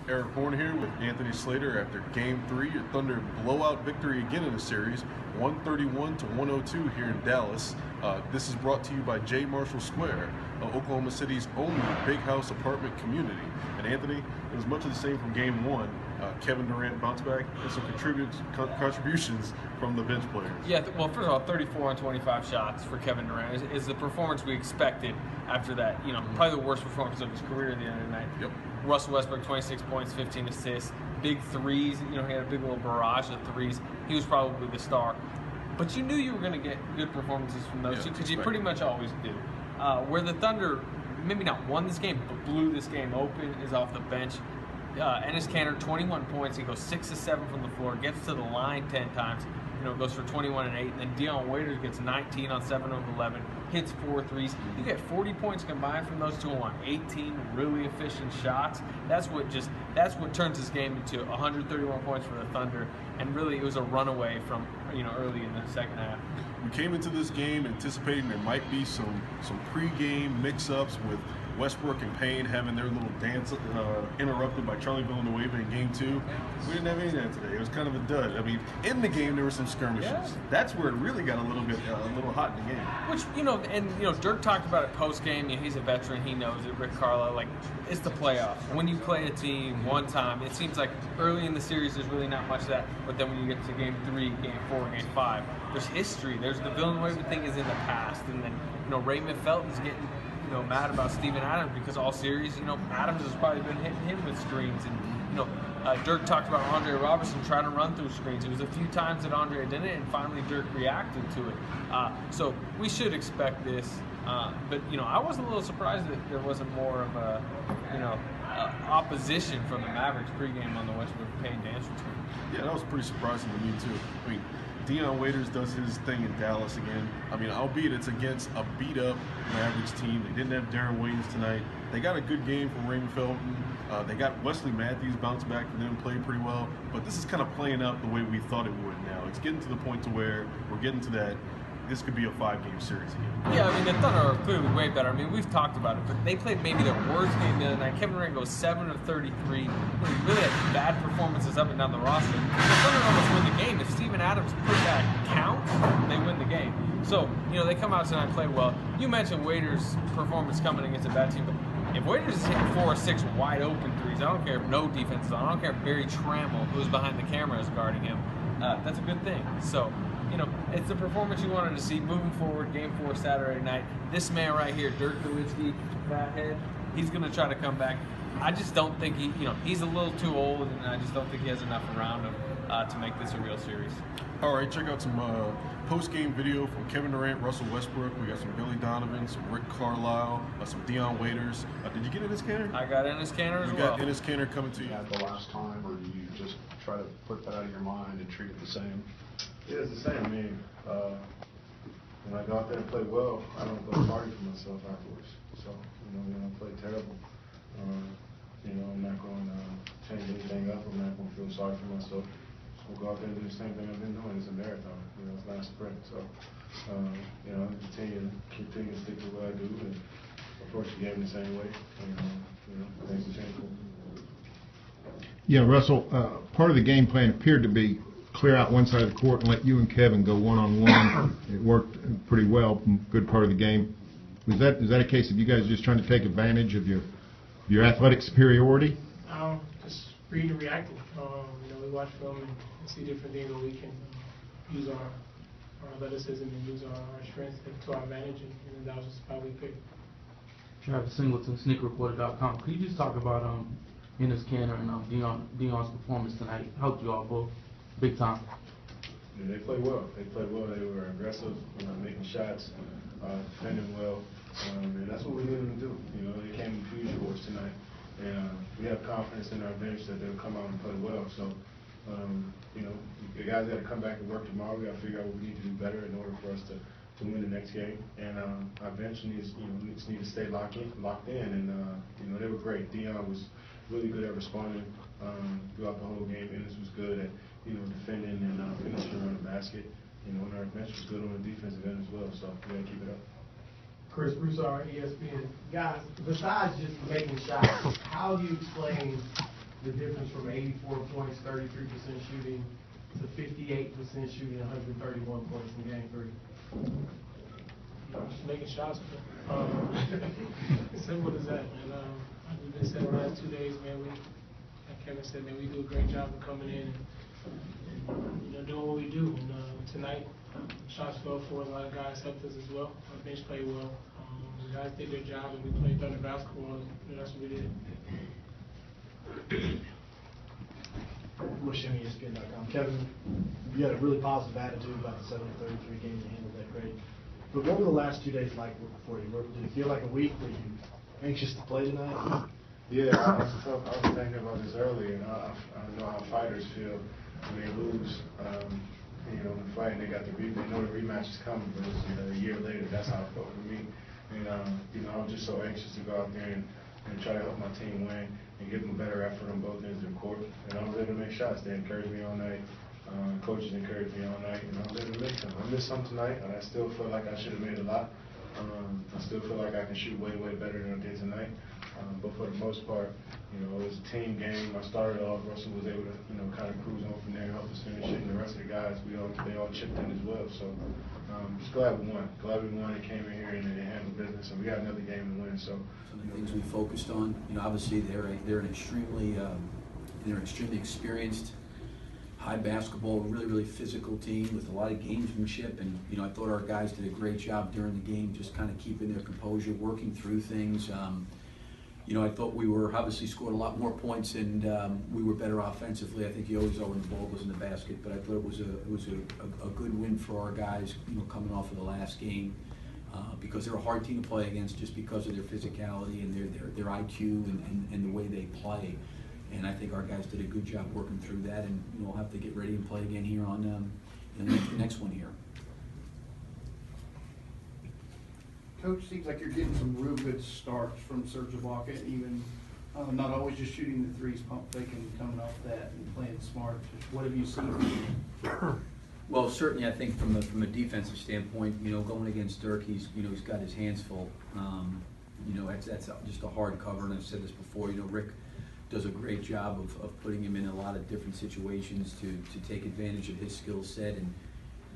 Eric Horn here with Anthony Slater after Game 3, a Thunder blowout victory again in the series, 131-102 here in Dallas. This is brought to you by J. Marshall Square, Oklahoma City's only big house apartment community. And Anthony, it was much of the same from Game 1. Kevin Durant bounced back and some contributions from the bench players. Yeah, well, first of all, 34 on 25 shots for Kevin Durant is the performance we expected after that. Probably the worst performance of his career the other night. Yep. Russell Westbrook, 26 points, 15 assists, big threes. He had a big little barrage of threes. He was probably the star. But you knew you were going to get good performances from those two because you pretty much always do. Where the Thunder maybe not won this game, but blew this game open is off the bench. Enes Kanter, 21 points. He goes 6 of 7 from the floor, gets to the line 10 times. Goes for 21 and 8. And then Dion Waiters gets 19 on 7 of 11, hits 4 threes. You get 40 points combined from those two on 18 really efficient shots. That's what turns this game into 131 points for the Thunder. And really, it was a runaway from early in the second half. We came into this game anticipating there might be some pre-game mix-ups with Westbrook and Payne having their little dance interrupted by Charlie Villanueva in Game 2. We didn't have any of that today. It was kind of a dud. I mean, in the game there were some skirmishes. Yeah. That's where it really got a little hot in the game. Which Dirk talked about it post game. He's a veteran. He knows it. Rick Carlisle, it's the playoffs. When you play a team one time, it seems like early in the series there's really not much of that. But then when you get to Game 3, Game 4, Game 5, there's history. There's the Villanueva thing is in the past, and then Raymond Felton's getting mad about Steven Adams because all series, Adams has probably been hitting him with screens. And, Dirk talked about Andre Robertson trying to run through screens. It was a few times that Andre did it, and finally Dirk reacted to it. So we should expect this. But, I was a little surprised that there wasn't more of a, opposition from the Mavericks pregame on the Westbrook Payne dance routine. Yeah, that was pretty surprising to me, too. I mean, Dion Waiters does his thing in Dallas again. I mean, albeit it's against a beat-up Mavericks team. They didn't have Darren Williams tonight. They got a good game from Raymond Felton. They got Wesley Matthews bounced back from them and played pretty well. But this is kind of playing out the way we thought it would now. It's getting to the point to where we're getting to that. This could be a 5-game series again. Yeah, I mean, the Thunder are clearly way better. I mean, we've talked about it, but they played maybe their worst game the other night. Kevin Durant goes 7 of 33. Really had bad performances up and down the roster. The Thunder almost win the game. If Steven Adams put that count, they win the game. So, they come out tonight and play well. You mentioned Waiters' performance coming against a bad team, but if Waiters is hitting 4 or 6 wide open threes, I don't care if no defense is on. I don't care if Barry Trammell, who's behind the camera, is guarding him. That's a good thing. So, it's the performance you wanted to see moving forward. Game 4 Saturday night. This man right here, Dirk Nowitzki, fathead, he's going to try to come back. I just don't think he's a little too old, and I just don't think he has enough around him to make this a real series. All right, check out some post-game video from Kevin Durant, Russell Westbrook. We got some Billy Donovan, some Rick Carlisle, some Dion Waiters. Did you get Enes Kanter? I got Enes Kanter as well. We got Enes Kanter coming to you. At the last time, or do you just try to put that out of your mind and treat it the same? Yeah, it's the same. I mean, when I go out there and play well, I don't go party for myself afterwards. So, when I play terrible, I'm not going to change anything up. I'm not going to feel sorry for myself. So we'll go out there and do the same thing I've been doing. It's a marathon. It's not a sprint. So, I continue to stick to what I do and approach the game the same way. Things will change. Yeah, Russell, part of the game plan appeared to be clear out one side of the court and let you and Kevin go one-on-one. It worked pretty well, good part of the game. Is that a case of you guys just trying to take advantage of your athletic superiority? Just reading and reacting. We watch film and see different things where we can use our athleticism and use our strengths to our advantage, and that was just how we picked. Travis Singleton, SneakerReporter.com. Could you just talk about Enes Kanter and Dion's performance tonight? Helped you all both big time. Yeah, they played well. They were aggressive, making shots, defending well, and that's what we needed them to do. They came in huge for us tonight, and we have confidence in our bench that they'll come out and play well. So, the guys got to come back and work tomorrow. We got to figure out what we need to do better in order for us to win the next game. And our bench needs to stay locked in, and they were great. Dion was really good at responding throughout the whole game. Enes was good at defending and finishing around the basket. And our bench was good on the defensive end as well. So we got to keep it up. Chris Broussard, ESPN. Guys, besides just making shots, how do you explain the difference from 84 points, 33% shooting, to 58% shooting, 131 points in game 3? Just making shots. Simple as that, man. We've been saying the last 2 days, man. Like Kevin said, man, we do a great job of coming in and doing what we do. And tonight, shots fell for a lot of guys helped us as well. Our bench played well. The guys did their job, and we played thunder basketball. And that's what we did. ESPN.com. Kevin, you had a really positive attitude about the 7-33 game. You handled that great. But what were the last 2 days like for you? Did it feel like a week? Were you anxious to play tonight? Yeah, I was thinking about this earlier, and I know how fighters feel when they lose. In the fight, and they got they know the rematch is coming, but it's, a year later, that's how it felt for me. And I was just so anxious to go out there and try to help my team win and give them a better effort on both ends of the court. And I was able to make shots. They encouraged me all night. Coaches encouraged me all night, and I was able to make some. I missed some tonight, and I still feel like I should have made a lot. I still feel like I can shoot way, way better than I did tonight. But for the most part, it was a team game. I started off. Russell was able to, kind of cruise on from there, help us finish it, and the rest of the guys, they all chipped in as well. So just glad we won. Glad we won and came in here and they handled business, and we got another game to win. So some of the things we focused on, obviously they're an extremely experienced, high basketball, really physical team with a lot of gamesmanship, and I thought our guys did a great job during the game, just kind of keeping their composure, working through things. I thought we were obviously scored a lot more points, and we were better offensively. I think you always know when the ball goes in the basket, but I thought it was a good win for our guys, coming off of the last game, because they're a hard team to play against just because of their physicality and their IQ and the way they play. And I think our guys did a good job working through that, and we'll have to get ready and play again here on the next one here. Coach, seems like you're getting some real good starts from Serge Ibaka, even not always just shooting the threes, pump faking, coming off that and playing smart. What have you seen from him? Well, certainly I think from a defensive standpoint, going against Dirk, he's got his hands full. That's just a hard cover, and I've said this before. Rick does a great job of putting him in a lot of different situations to take advantage of his skill set. And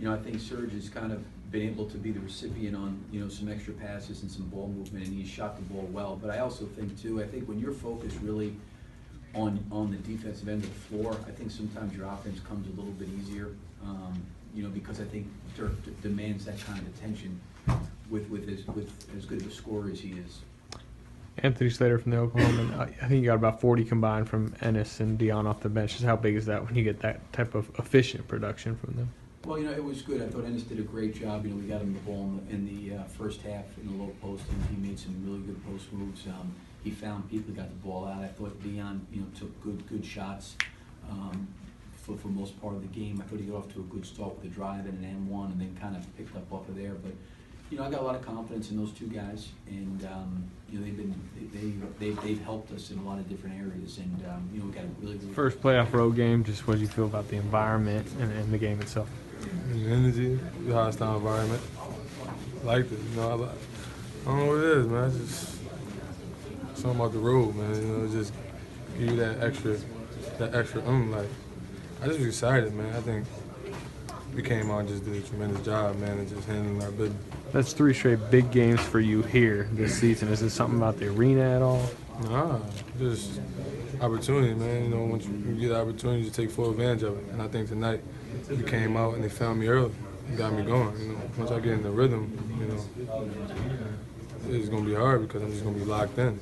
I think Serge has kind of been able to be the recipient on some extra passes and some ball movement, and he's shot the ball well. But I also think too, I think when you're focused really on the defensive end of the floor, I think sometimes your offense comes a little bit easier. Because I think Dirk demands that kind of attention with as good of a scorer as he is. Anthony Slater from the Oklahoma. I think you got about 40 combined from Ennis and Dion off the bench. Just how big is that when you get that type of efficient production from them? Well, it was good. I thought Ennis did a great job. We got him the ball in the first half in the low post, and he made some really good post moves. He found people, got the ball out. I thought Dion, took good shots for most part of the game. I thought he got off to a good start with a drive and an M1, and then kind of picked up off of there. But I got a lot of confidence in those two guys, and they've helped us in a lot of different areas, and we got a really first playoff road game. Just what do you feel about the environment and the game itself? The energy, the hostile environment. Liked it, I don't know what it is, man. It's just something about the road, man. Just give you that extra. Like, I just was excited, man. I think we came out and just did a tremendous job, man, and just handling our business. That's 3 straight big games for you here this season. Is it something about the arena at all? Nah, just opportunity, man. Once you get the opportunity, you take full advantage of it. And I think tonight we came out and they found me early and got me going. Once I get in the rhythm, it's going to be hard because I'm just going to be locked in.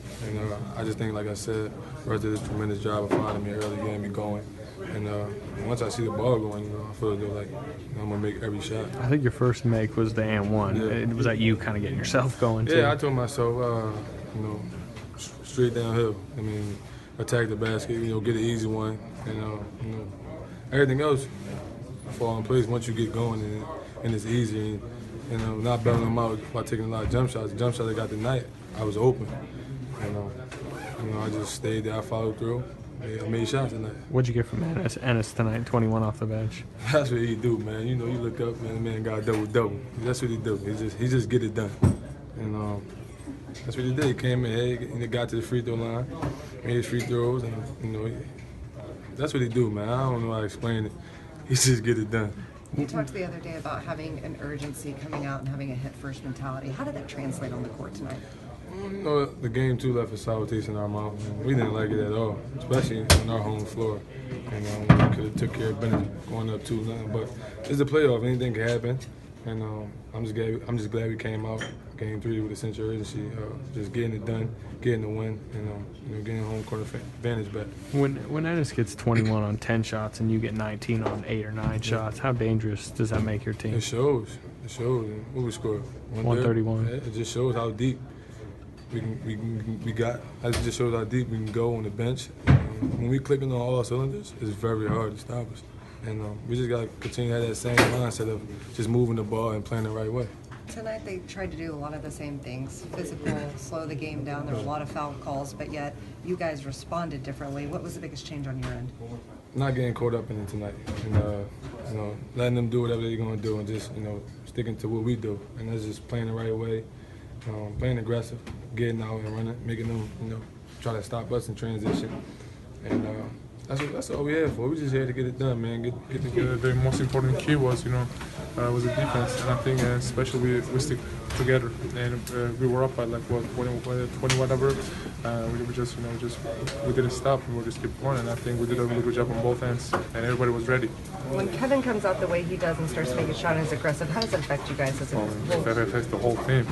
I just think, like I said, Russ did a tremendous job of finding me early, getting me going. And once I see the ball going, I feel like I'm going to make every shot. I think your first make was the and one. Yeah. Was that you kind of getting yourself going, too? Yeah, I told myself, straight downhill. Attack the basket, get an easy one. Everything else fall in place once you get going and it's easy. And, not bailing them out by taking a lot of jump shots. The jump shot I got tonight, I was open. I just stayed there, I followed through. I made shots tonight. What'd you get from Ennis tonight, 21 off the bench? That's what he do, man. You look up, man, the man got double-double. That's what he do. He just get it done. And that's what he did. He came in, he got to the free throw line, made his free throws, and that's what he do, man. I don't know how to explain it. He just get it done. You talked the other day about having an urgency coming out and having a hit-first mentality. How did that translate on the court tonight? The game too left a sour taste in our mouth. We didn't like it at all, especially on our home floor. And we could have took care of business going up 2-0. But it's the playoff; anything can happen. And I'm just glad we came out Game 3 with a sense of urgency, just getting it done, getting the win, and getting home court advantage back. When Ennis gets 21 on 10 shots and you get 19 on 8 or 9 shots, how dangerous does that make your team? It shows. It shows. What we scored? 131. It just shows how deep we got. It just shows how deep we can go on the bench. And when we clicking on all our cylinders, it's very hard to stop us. And we just got to continue to have that same mindset of just moving the ball and playing the right way. Tonight they tried to do a lot of the same things. Physical, slow the game down. There were a lot of foul calls, but yet you guys responded differently. What was the biggest change on your end? Not getting caught up in it tonight. And, letting them do whatever they're going to do and just, sticking to what we do. And that's just playing the right way, playing aggressive, getting out and running, making them, try to stop us in transition. And that's all we here for. We're just here to get it done, man. Get the most important key was, was the defense, and I think especially we stick together. And we were up by 20 whatever. We were just, we didn't stop. We just kept going, and I think we did a really good job on both ends, and everybody was ready. When Kevin comes out the way he does and starts making shots and is aggressive, how does it affect you guys as a whole? That affects the whole team,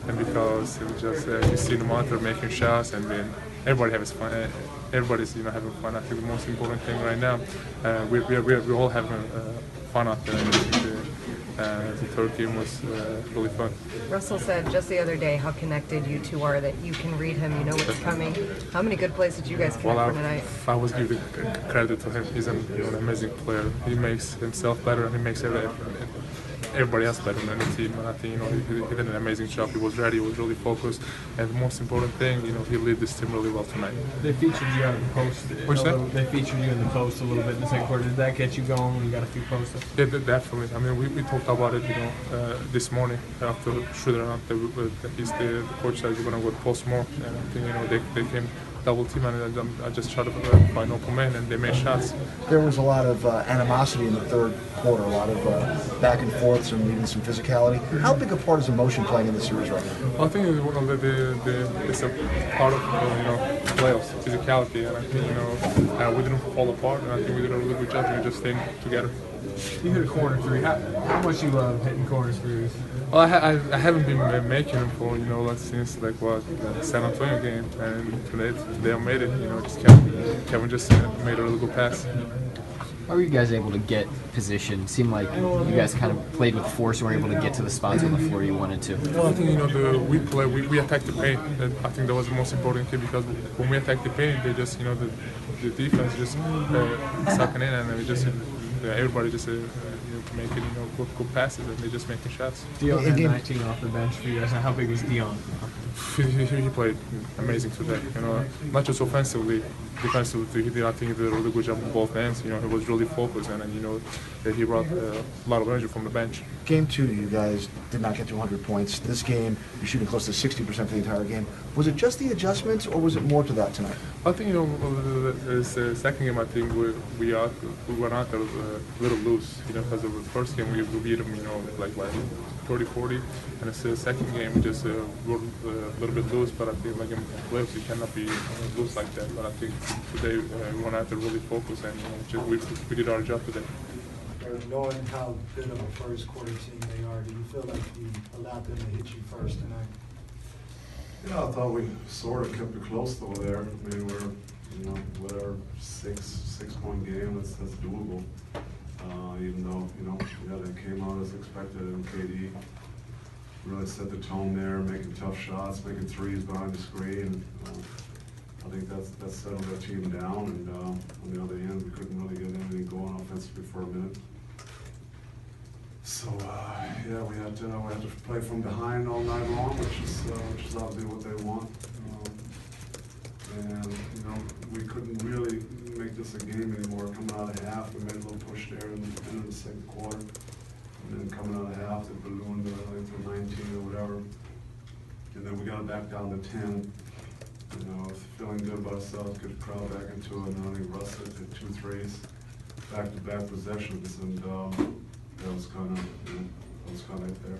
and because it was just you see them out there making shots, and then everybody has fun. Everybody's having fun. I think the most important thing right now, we're all having fun out there. The third game was really fun. Russell said just the other day how connected you two are, that you can read him, you know what's coming. How many good plays did you guys connect for tonight? I was giving credit to him. He's an amazing player. He makes himself better, and he makes everybody else better on the team. And I think he did an amazing job. He was ready. He was really focused. And the most important thing, he led this team really well tonight. They featured you on the post. They featured you in the post a little bit in the second quarter. Did that get you going when you got a few posts? Yeah, definitely. I mean, we talked about it, this morning after Durant. The coach said you're gonna go post more, and I think they came double team, and I just tried to find open man, and they made shots. There was a lot of animosity in the third quarter, a lot of back and forths and even some physicality. How big a part is emotion playing in the series right now? Well, I think it's one of it's a part of playoffs, physicality, and I think we didn't fall apart, and I think we did a really good job of just staying together. You hit a corner three. How much you love hitting corners threes? Well, I haven't been making them for since San Antonio game, and today I made it. Kevin just made a really good pass. How were you guys able to get position? Seemed like you guys kind of played with force and were able to get to the spots on the floor you wanted to. Well, I think we attacked the paint, and I think that was the most important thing, because when we attacked the paint, they just the defense just sucking in, and we just everybody just making good passes, and they just making shots. Dion had 19 off the bench for you guys. How big was Dion? He played amazing today. Not just offensively, defensively. I think he did a really good job on both ends. He was really focused, and he brought a lot of energy from the bench. Game 2, you guys did not get to 100 points. This game, you're shooting close to 60% for the entire game. Was it just the adjustments, or was it more to that tonight? I think the second game, I think we went out there a little loose. Because of the first game we beat them, like 30-40, and it's the second game we just were a little bit loose. But I think like in playoffs you cannot be loose like that. But I think today we went out there really focused, and we did our job today. Knowing how good of a first quarter team they are, do you feel like you allowed them to hit you first tonight? Yeah, I thought we sort of kept it close though there. I mean, we're, with our six-point game, that's doable. Even though, they came out as expected, and KD really set the tone there, making tough shots, making threes behind the screen. I think that settled our team down, and on the other end, we couldn't really get anything going offensively for a minute. So yeah, we had to play from behind all night long, which is obviously what they want. And we couldn't really make this a game anymore. Coming out of half, we made a little push there in the end of the second quarter, and then coming out of half, it ballooned to 19 or whatever. And then we got it back down to 10. You know, feeling good about ourselves, get the crowd back into it. And I think Russ hit 2 threes, back-to-back possessions, and that was kind of it there.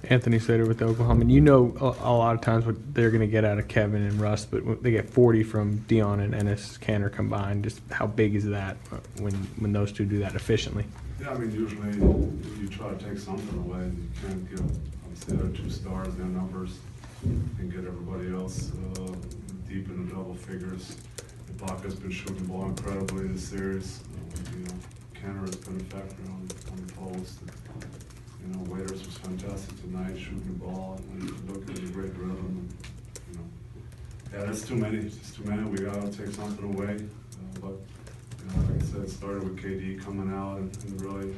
Anthony Slater with Oklahoma. And you know a lot of times what they're going to get out of Kevin and Russ, but they get 40 from Dion and Ennis Kanter combined. Just how big is that when those two do that efficiently? Yeah, I mean, usually you try to take something away. You can't give, obviously, there are 2 stars, their numbers, and get everybody else deep in the double figures. Ibaka's been shooting the ball incredibly this series. You know, Kanter has been a factor on the post. You know, Waiters was fantastic tonight, shooting the ball and looking at a great rhythm. And, you know, yeah, that's too many. It's too many. We got to take something away. But you know, like I said, it started with KD coming out and really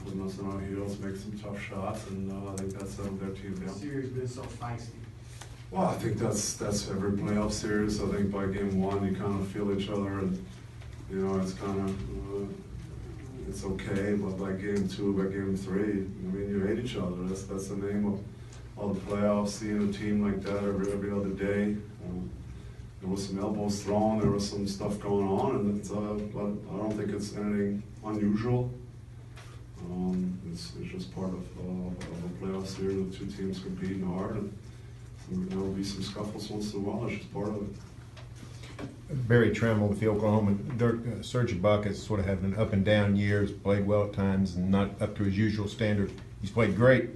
putting us on our heels, make some tough shots, and I think that settled their team down. The series been so feisty. Well, I think that's every playoff series. I think by game 1, you kind of feel each other, and you know, it's kind of. It's okay, but by game 2, by game 3, I mean, you hate each other. That's the name of all the playoffs. Seeing a team like that every other day. There was some elbows thrown. There was some stuff going on, and but I don't think it's anything unusual. It's just part of a playoff series with 2 teams competing hard, and there will be some scuffles once in a while. It's just part of it. Barry Trammell with the Oklahoma. Serge Ibaka has sort of had an up and down year. He's played well at times and not up to his usual standard. He's played great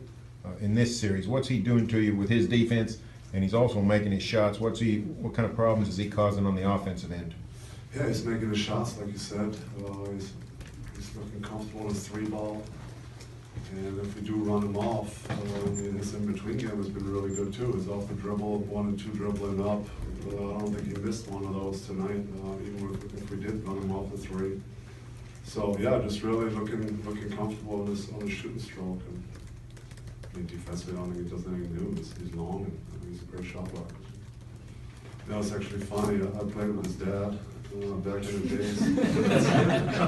in this series. What's he doing to you with his defense? And he's also making his shots. What kind of problems is he causing on the offensive end? Yeah, he's making his shots, like you said. He's looking comfortable in his 3-ball. And if we do run him off, his in-between game has been really good too. He's off the dribble, 1 and 2 dribbling up. I don't think he missed one of those tonight, even if we did run him off the 3. So yeah, just really looking comfortable on his shooting stroke. And I mean, defensively, I don't think he does anything new. He's long and he's a great shot blocker. You know, it's actually funny. I played with his dad back in the days.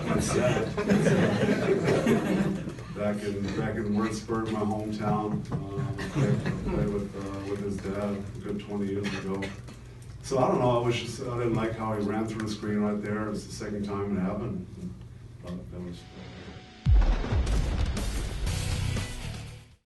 That's sad. Back in Würzburg, my hometown, I played with his dad a good 20 years ago. So I don't know. I didn't like how he ran through the screen right there. It was the second time it happened. But that was.